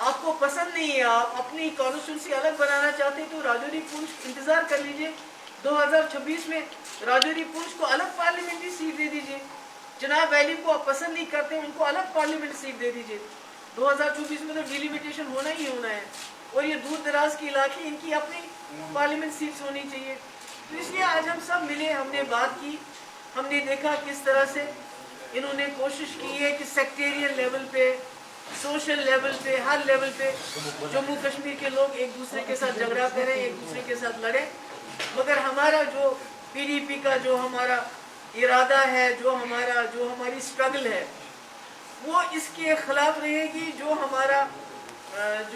آپ کو پسند نہیں ہے, آپ اپنی کانسٹیٹوینسی الگ بنانا چاہتے ہیں, تو راجوری پونچھ انتظار کر لیجئے, 2026 میں راجوری پونچھ کو الگ پارلیمنٹری سیٹ دے دیجئے. جناب ویلی کو آپ پسند نہیں کرتے, ان کو الگ پارلیمنٹ سیٹ دے دیجئے. 2024 میں تو ڈیلیمیٹیشن ہونا ہی ہونا ہے, اور یہ دور دراز کے علاقے, ان کی اپنی پارلیمنٹ سیٹس ہونی چاہیے. تو اس لیے آج ہم سب ملے, ہم نے بات کی, ہم نے دیکھا کس طرح سے انہوں نے کوشش کی ہے کہ سیکٹیرین لیول پہ, سوشل لیول پہ, ہر لیول پہ جموں کشمیر کے لوگ ایک دوسرے کے ساتھ جھگڑا کریں, ایک دوسرے کے ساتھ لڑیں. مگر ہمارا جو پی ڈی پی کا جو ہمارا ارادہ ہے, جو ہماری اسٹرگل ہے, وہ اس کے خلاف رہے گی. جو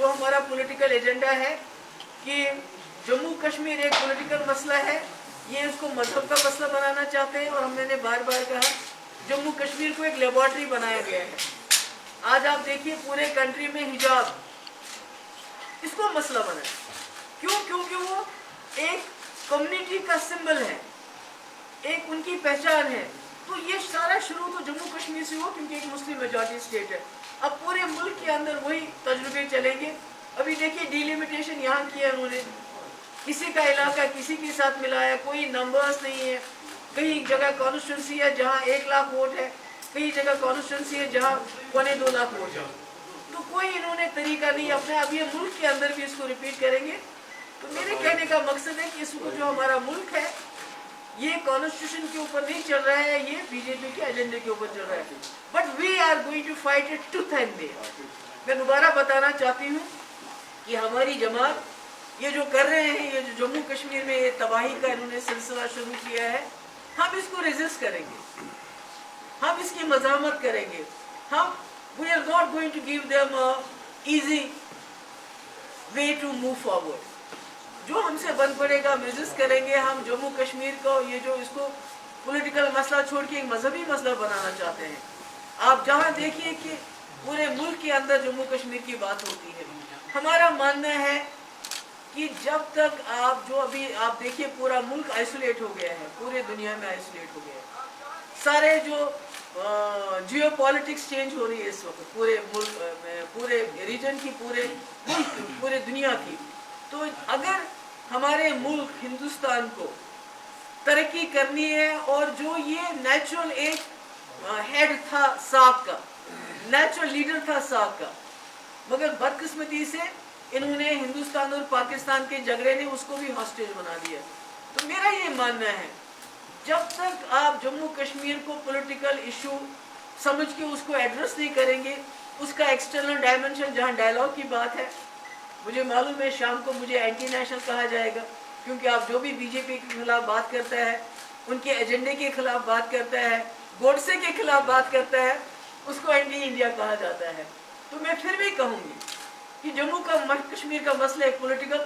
ہمارا پولیٹیکل ایجنڈا ہے کہ جموں کشمیر ایک پولیٹیکل مسئلہ ہے, یہ اس کو مذہب کا مسئلہ بنانا چاہتے ہیں. اور ہم نے بار بار کہا جموں کشمیر کو ایک لیبارٹری بنایا گیا ہے. آج آپ دیکھیے پورے کنٹری میں حجاب اس کو مسئلہ بنا ہے. کیوں؟ کیونکہ وہ ایک کمیونٹی کا سمبل ہے, ایک ان کی پہچان ہے. تو یہ سارا شروع تو جموں کشمیر سے ہو, کیونکہ ایک مسلم میجارٹی اسٹیٹ ہے. اب پورے ملک کے اندر وہی تجربے چلیں گے. ابھی دیکھیے ڈیلیمیٹیشن یہاں کیا انہوں نے, کسی کا علاقہ کسی کے ساتھ ملایا, کوئی نمبرز نہیں ہے. کئی جگہ کانسٹیٹوینسی ہے جہاں 1 لاکھ ووٹ ہے, کئی جگہ کانسٹیٹوینسی ہے جہاں 2.25 لاکھ ووٹ ہے. تو کوئی انہوں نے طریقہ نہیں اپنا. اب یہ ملک کے اندر بھی اس کو ریپیٹ کریں گے. تو میرے کہنے کا مقصد ہے کہ اس کو جو ہمارا ملک ہے, یہ کانسٹیٹیوشن کے اوپر نہیں چل رہا ہے, یہ بی جے پی کے ایجنڈے کے اوپر چل رہا ہے. But we are going to fight it tooth and nail. میں دوبارہ بتانا چاہتی ہوں کہ ہماری جماعت یہ جو کر رہے ہیں, یہ جو جموں کشمیر میں یہ تباہی کا انہوں نے سلسلہ شروع کیا ہے, ہم اس کو ریزسٹ کریں گے, ہم اس کی مزاحمت کریں گے. we are not going to give them a easy way to move forward. جو ہم سے بن پڑے گا ہم ریزسٹ کریں گے. ہم جموں کشمیر کو یہ جو اس کو پولیٹیکل مسئلہ چھوڑ کے ایک مذہبی مسئلہ بنانا چاہتے ہیں. آپ جہاں دیکھیے کہ پورے ملک کے اندر جموں کشمیر کی بات ہوتی ہے. ہمارا ماننا ہے کہ جب تک ابھی آپ دیکھیے پورا ملک آئسولیٹ ہو گیا ہے, پورے دنیا میں آئسولیٹ ہو گیا ہے. سارے جو جیو پالیٹکس چینج ہو رہی ہے اس وقت پورے ملک میں, پورے ریجن کی, پورے ملک, پورے دنیا کی. تو اگر ہمارے ملک ہندوستان کو ترقی کرنی ہے, اور جو یہ نیچرل ایک ہیڈ تھا ساکھ کا, نیچرل لیڈر تھا ساکھ کا, مگر بدقسمتی سے انہوں نے ہندوستان اور پاکستان کے جھگڑے نے اس کو بھی ہاسٹیج بنا دیا. تو میرا یہ ماننا ہے جب تک آپ جموں کشمیر کو پولیٹیکل ایشو سمجھ کے اس کو ایڈریس نہیں کریں گے, اس کا ایکسٹرنل ڈائمنشن جہاں ڈائلاگ کی بات ہے, مجھے معلوم ہے شام کو مجھے اینٹی نیشنل کہا جائے گا, کیونکہ آپ جو بھی بی جے پی کے خلاف بات کرتا ہے, ان کے ایجنڈے کے خلاف بات کرتا ہے, گوڈسے کے خلاف بات کرتا ہے, اس کو اینٹی انڈیا کہا جاتا ہے. تو میں پھر بھی کہوں گی کہ جموں کشمیر کا مسئلہ ایک پولیٹیکل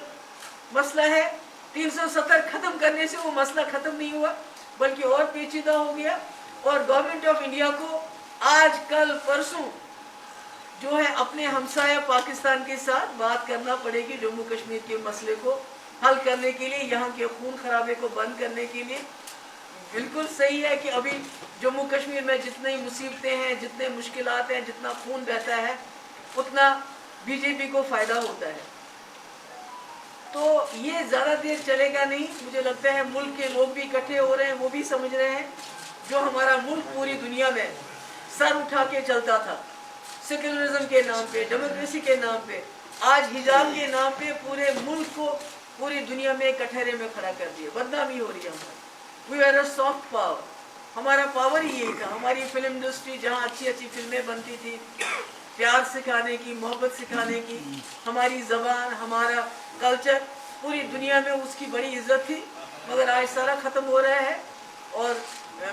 مسئلہ ہے. 370 ختم کرنے سے وہ مسئلہ ختم نہیں ہوا, بلکہ اور پیچیدہ ہو گیا. اور گورنمنٹ آف انڈیا کو آج کل پرسوں جو ہے اپنے ہمسایہ پاکستان کے ساتھ بات کرنا پڑے گی جموں کشمیر کے مسئلے کو حل کرنے کے لیے, یہاں کے خون خرابے کو بند کرنے کے لیے. بالکل صحیح ہے کہ ابھی جموں کشمیر میں جتنی مصیبتیں ہیں, جتنے مشکلات ہیں, جتنا خون بہتا ہے, اتنا بی جے پی کو فائدہ ہوتا ہے. تو یہ زیادہ دیر چلے گا نہیں. مجھے لگتا ہے ملک کے لوگ بھی اکٹھے ہو رہے ہیں, وہ بھی سمجھ رہے ہیں جو ہمارا ملک پوری دنیا میں سر اٹھا کے چلتا تھا سیکولرزم کے نام پہ, ڈیموکریسی کے نام پہ, آج حجاب کے نام پہ پورے ملک کو پوری دنیا میں کٹہرے میں کھڑا کر دیا. بدنامی ہو رہی ہے ہماری. We are a soft power. ہمارا پاور ہی یہی تھا. ہماری فلم انڈسٹری جہاں اچھی اچھی فلمیں بنتی تھی, پیار سکھانے کی, محبت سکھانے کی, ہماری زبان, ہمارا کلچر, پوری دنیا میں اس کی بڑی عزت تھی, مگر آج سارا ختم ہو رہا ہے. اور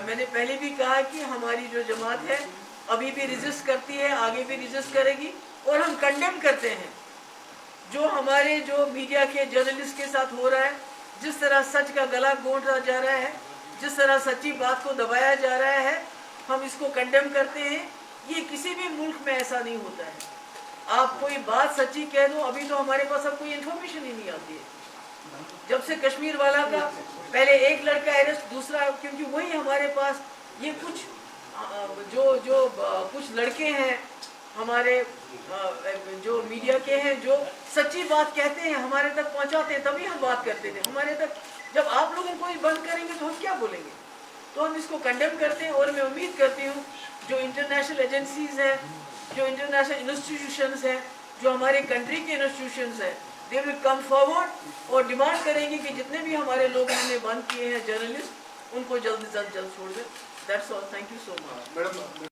میں نے پہلے بھی کہا کہ ہماری جو جماعت ہے ابھی بھی ریزسٹ کرتی ہے, آگے بھی ریزسٹ کرے گی. اور ہم کنڈیم کرتے ہیں جو ہمارے جو میڈیا کے جرنلسٹ کے ساتھ ہو رہا ہے, جس طرح سچ کا گلا گھونٹا جا رہا ہے, جس طرح سچی بات کو دبایا جا رہا ہے, ہم اس کو کنڈیم کرتے ہیں. یہ کسی بھی ملک میں ایسا نہیں ہوتا ہے. آپ کوئی بات سچی کہہ دو, ابھی تو ہمارے پاس اب کوئی انفارمیشن ہی نہیں آتی ہے. جب سے کشمیر والا کا پہلے ایک لڑکا اریسٹ, دوسرا, کیونکہ وہی ہمارے پاس یہ کچھ جو کچھ لڑکے ہیں ہمارے جو میڈیا کے ہیں جو سچی بات کہتے ہیں ہمارے تک پہنچاتے ہیں تبھی ہم بات کرتے تھے. ہمارے تک جب آپ لوگوں کو ہی بند کریں گے تو ہم کیا بولیں گے؟ تو ہم اس کو کنڈیم کرتے ہیں اور میں امید کرتی ہوں جو انٹرنیشنل ایجنسیز ہیں, جو انٹرنیشنل انسٹیٹیوشنز ہیں, جو ہمارے کنٹری کے انسٹیٹیوشنز ہیں, دے ول کم فارورڈ اور ڈیمانڈ کریں گے کہ جتنے بھی ہمارے لوگ ہم نے بند کیے ہیں جرنلسٹ ان کو جلد سے جلد چھوڑ دیں. That's all. Thank you so much.